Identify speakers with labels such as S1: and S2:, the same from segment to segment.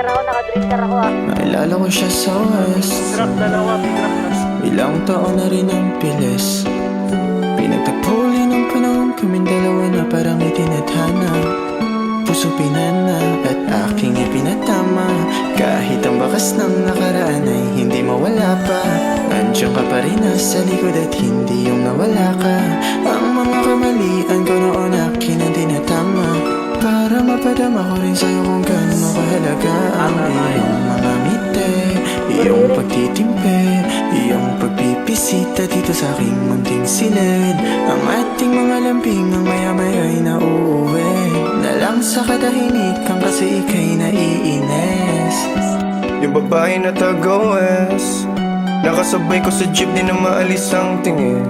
S1: Naka-drinker ako, naka-drinker ako ah.
S2: Naalala ko siya sa West.
S3: Drop dalawa, drop na.
S2: Ilang taon na rin ang pilis. Pinagtagpuli ng panahon kaming dalawa na parang itinadhana. Puso pinana at aking ipinatama. Kahit ang bakas ng nakaraan ay hindi mawala pa. Andiyan ka pa rin nasa likod at hindi yung nawala ka. Ang mga kamalian ko noon akin ang tinatama. Para mapadama ko rin sa'yo kung gaano kahalaga ang iyong mga ngiti, iyong pagtitimpe, iyong pagpipsita dito sa aking munting silid. Ang ating mga lambing ang maya-maya ay nauuwi na lang sa katahimikan kasi ika'y naiinis.
S4: Yung babae na taga-West, nakasabay ko sa jeep, di na maalis ang tingin.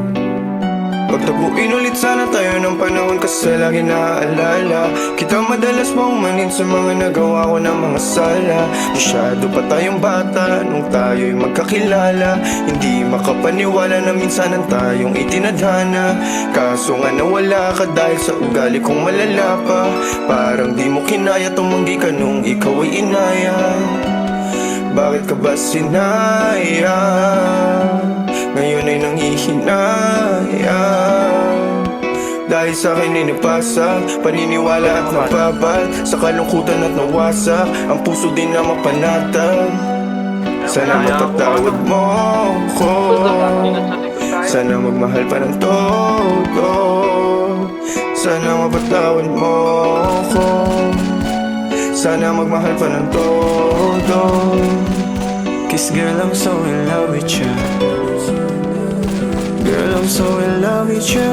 S4: Pagtabuin ulit sana tayo ng panahon kasi lagi naaalala kita madalas maumanin sa mga nagawa ko ng mga sala. Masyado pa tayong bata nung tayo'y magkakilala. Hindi makapaniwala na minsanan tayong itinadhana. Kaso nga nawala ka dahil sa ugali kong malala pa. Parang di mo kinaya tumanggi ka nung ikaw ay inaya. Bakit ka ba sinaya? Ngayon ay nanghihinaya. Dahil sa akin ay napasa, paniniwala at nababad. Sa kalungkutan at nawasak, ang puso din na mapanatag. Sana mapatawad mo ko, sana magmahal pa ng todo. Sana mapatawad mo ko, sana magmahal pa ng todo.
S2: Kiss girl, I'm so in love with you. Girl, I'm so in love with you.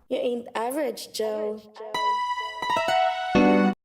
S5: You ain't average, Joe.